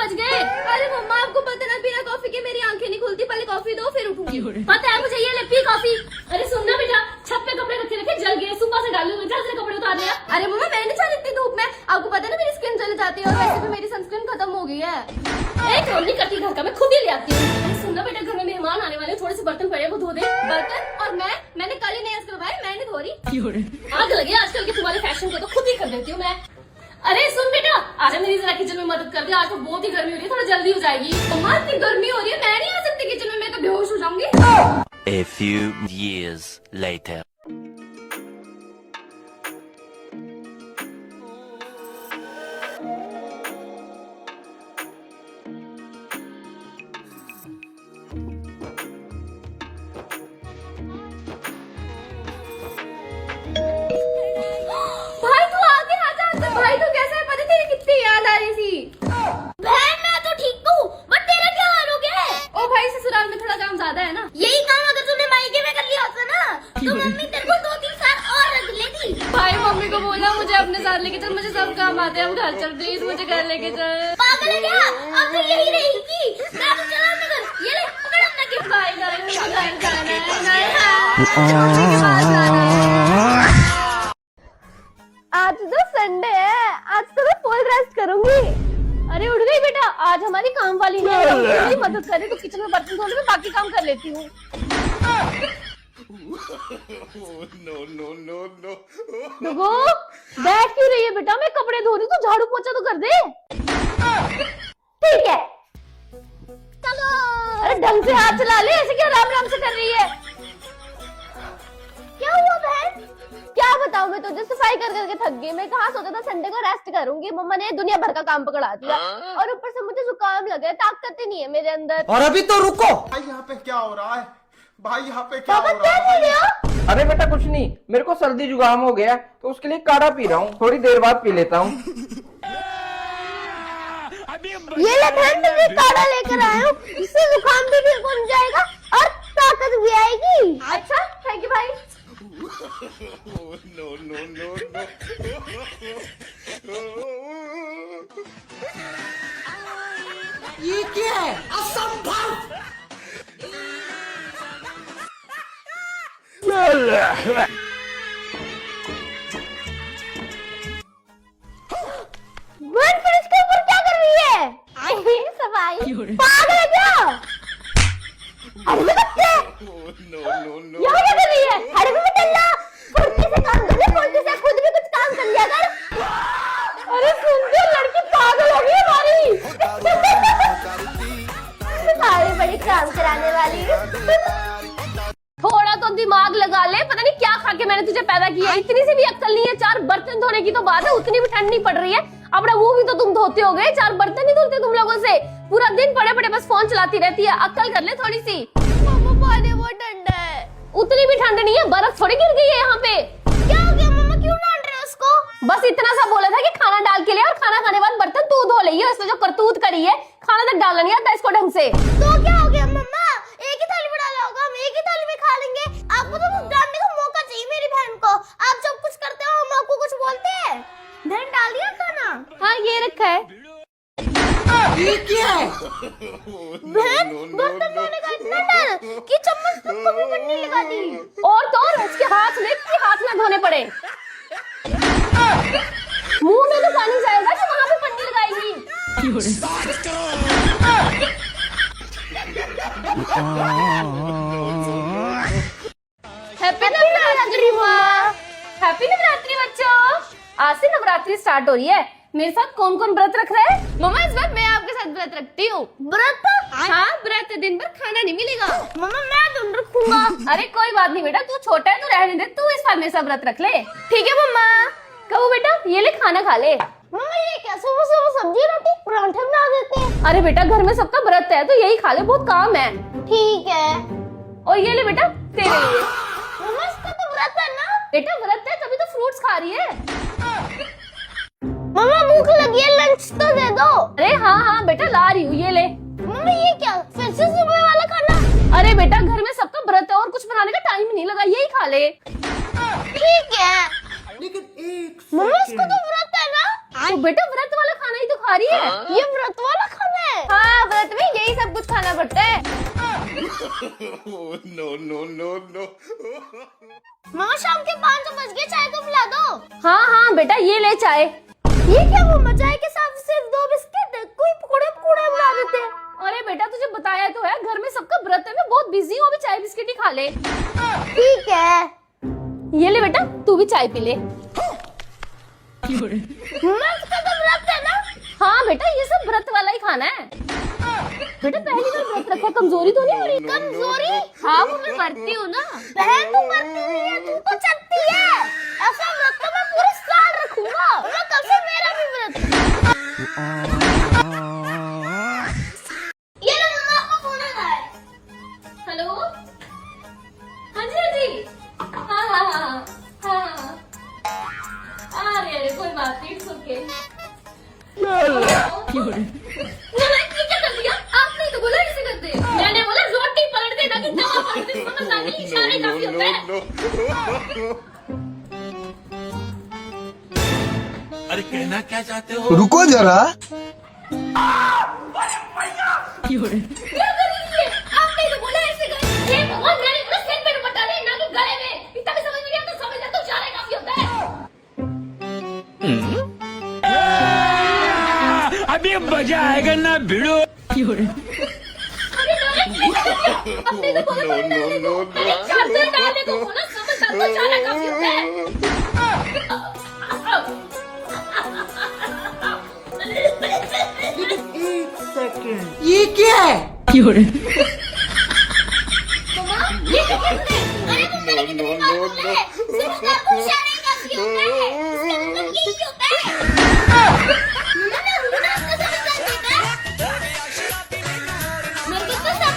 बज गए। अरे मम्मा आपको पता ना बिना कॉफी के मेरी आंखें नहीं खुलती, पहले कॉफी दो फिर उठूंगी। पता है मुझे, ये ले पी कॉफी। अरे सुनना बेटा, छत पे कपड़े रखे रखे जल गए, सुबह से डाले हुए, जल्द से कपड़े उतार लिया। अरे मम्मा मैं नहीं चाहती इतनी धूप में, आपको पता है ना मेरी स्किन जल जाती है और वैसे भी मेरी सनस्क्रीन खत्म हो गई है। एक रोल नहीं करती घर का, मैं खुद ही ले आती हूँ। सुनना बेटा, घर में मेहमान आने वाले, थोड़े से बर्तन पड़े वो धो दे। बर्तन? और मैंने कल ही नहीं करवाए, मैं नहीं धो रही। आग लगे आजकल के तुम्हारे फैशन को, तो खुद ही कर देती हूँ मैं। अरे सुन बेटा, आजा मेरी जरा किचन में मदद कर दे, आज तो बहुत ही गर्मी हो रही है, थोड़ा जल्दी हो जाएगी। मम्मा इतनी गर्मी हो रही है, मैं नहीं आ सकती किचन में, मैं तो बेहोश हो जाऊंगी। A few years later. भाई तो कैसा है, पता तेरी कितनी याद आ रही थी। बहन मैं तो ठीक हूँ, बट तेरा क्या हाल हो गया है? ओ भाई ससुराल में थोड़ा काम ज्यादा है ना। यही काम अगर तूने मायके में कर लिया होता ना, तो मम्मी तेरे को 2-3 साल और रख लेती। भाई मम्मी को बोला मुझे अपने साथ लेके चल, मुझे सब काम आते हैं, हम घर चल प्लीज मुझे घर लेके चल। पागल है क्या? अब तो यही रहेगी। चला अपने घर, ये ले पकड़ अपना गिफ्ट। भाई घर जाना है। आज तो संडे है, आज तो मैं फुल रेस्ट करूंगी। अरे उठ गई बेटा, आज हमारी काम वाली ने मेरी मदद करे तो किचन में बर्तन धोने में बाकी काम कर लेती हूँ। देखो बैठ क्यों रही है बेटा, मैं कपड़े धो रही हूँ, तो झाड़ू पोछा तो कर दे। ठीक है चलो। अरे ढंग से हाथ चला ले, ऐसे क्या आराम आराम से कर रही है? क्या हुआ बहन? क्या बताऊं, मैं तुझे सफाई कर करके थक गई। मैं कहाँ सोचा था संडे को रेस्ट करूंगी, मम्मा ने दुनिया भर का काम पकड़ा दिया और ऊपर से मुझे जुकाम लगा है, ताकत ही नहीं है मेरे अंदर। और अभी तो रुको भाई, यहाँ पे क्या हो रहा है? भाई यहाँ पे क्या हो रहा है? अरे बेटा कुछ नहीं, मेरे को सर्दी जुकाम हो गया तो उसके लिए काढ़ा पी रहा हूँ, थोड़ी देर बाद पी लेता हूँ। ये ले बहन, मैं काढ़ा लेकर आया हूँ, इससे जुकाम भी ठीक हो जाएगा और ताकत भी आएगी। अच्छा थैंक यू भाई। ये क्या है? असंभव। बहन फिर इसके ऊपर क्या कर रही है? सफाई पागल है क्या? अरे बच्चे यहाँ क्या कर रही है? अरे बेटा फुर्ती से काम कर ले, फुर्ती से खुद भी कुछ काम कर लिया कर। अरे सुन के लड़की पागल हो गई हमारी। सारी बड़ी काम कराने वाली। थोड़ा तो दिमाग लगा ले, पता नहीं क्या खा के मैंने तुझे पैदा किया, इतनी सी भी अक्ल नहीं है। 4 बर्तन धोने की तो बात है, उतनी भी ठंड नहीं पड़ रही है। अपना वो भी तो तुम धोते हो गए, 4 बर्तन नहीं धुलते तुम लोगों से। पूरा दिन पड़े पड़े बस फोन चलाती रहती है, अक्ल कर ले थोड़ी सी। मम्मा पानी बहुत ठंडा है। उतनी भी ठंड नहीं है, बर्फ थोड़ी गिर गई है यहाँ पे। क्या हो गया मम्मा, क्यों डांट रहे हो उसको? बस इतना सा बोला था कि खाना डाल के ले और खाना खाने बाद बर्तन तू धो ले। इसने जो करतूत करी है, खाना तक डालना नहीं आता इसको ढंग से। तो क्या हो गया मम्मा, एक ही थाली में डाला होगा, हम एक ही थाली में खा लेंगे। आपको तो डालने का मौका चाहिए मेरी बहन को। आप जब कुछ करते हो हम आपको कुछ बोलते हैं। बहन डाल दिया खाना? हाँ ये रखा है। ये क्या है? बहन बर्तन धोने का इतना डर कि चम्मच तक को भी पन्नी लगा दी। और तो और उसके हाथ में कि हाथ ना धोने पड़े। मुंह में तो पानी जाएगा कि वहाँ पे पन्नी लगाएगी। हैप्पी नवरात्रि माँ। हैप्पी नवरात्रि बच्चों। आज से नवरात्रि स्टार्ट हो रही है। मेरे साथ कौन कौन व्रत रख रहा है? मम्मा इस बार मैं आपके साथ व्रत रखती हूँ। व्रत? हाँ व्रत, दिन भर खाना नहीं मिलेगा। मम्मा मैं तुम रखूंगा। अरे कोई बात नहीं बेटा, तू छोटा है तो रहने दे, तू इस बार मेरे साथ व्रत रख ले। ठीक है मम्मा। कहो बेटा ये ले खाना खा ले। मम्मा ये क्या, सुबह सुबह सब्जी रोटी पराठे बना देते हैं। अरे बेटा घर में सबका व्रत है तो यही खा ले, बहुत काम है। ठीक है। और ये ले बेटा तेरे लिए। मम्मा इसका तो व्रत है ना? बेटा व्रत है तभी तो फ्रूट्स खा रही है। मम्मा भूख लगी है, लंच तो दे दो। अरे हाँ हाँ बेटा ला रही हूँ, ये ले। मम्मा ये क्या, फिर से सुबह वाला खाना? अरे बेटा घर में सबका व्रत है और कुछ बनाने का टाइम नहीं लगा, यही खा ले। ठीक है। लेकिन एक मम्मा इसको तो व्रत है ना? तो बेटा व्रत वाला खाना ही तो खा रही है। ये व्रत वाला खाना हाँ व्रत में यही सब कुछ खाना पड़ता है। no. मम्मा शाम के 5 बज गए, चाय तो पिला दो। हाँ हाँ बेटा ये ले चाय। ये क्या मम्मा, चाय के साथ सिर्फ 2 बिस्किट, कोई पकौड़े पकौड़े बना देते हैं। अरे बेटा तुझे बताया तो है, घर में सबका व्रत है, मैं बहुत बिजी हूँ, अभी चाय बिस्किट ही खा ले। ठीक है। ये ले बेटा तू भी चाय पी ले। मम्मा इसका तो व्रत है ना? हाँ बेटा ये सब व्रत वाला ही खाना है। बेटा पहली बार व्रत रखा, कमजोरी तो नहीं हो रही? कमजोरी? हाँ वो मैं करती हूँ ना। बहन तू मरती हुई है, तू तो चलती है। ऐसा व्रत तो मैं पूरे साल रखूंगा। मम्मा कल से मेरा भी व्रत। ये लो मम्मा, आपका फोन आ रहा है। हेलो हाँ जी हाँ जी हाँ हाँ हाँ हाँ हाँ अरे कोई बात नहीं, इट्स ओके। क्या कर दिया आपने? तो बोला ऐसे करते, मैंने बोला रोटी पलट दे ना कि तवा पलट दे, समझ आ गई? इशारे काफी होते हैं। अरे कहना क्या चाहते हो? रुको जरा। क्या कर रही है? आपने तो बोला ऐसे कर। हे भगवान, मैंने बोला सिर पे दुपट्टा ले ना कि गले में। इतना भी समझ में नहीं आता, समझ ले तो इशारे काफी होता है। अभी मजा आएगा ना भिड़ो। अपने तो बोला पलट डालने को, अरे चादर डालने को बोला, समझ आ तो इशारे काफी होता है। ये क्या है? मम्मा ये क्या कर रहे हैं? अरे तुमने कितनी बार बोला है, सिर्फ ना कुछ इशारे काफी होता है। इसका मतलब यही होता है। मम्मा मैं हूं ना, इसका समझ आ जाता है। मेरे को तो सब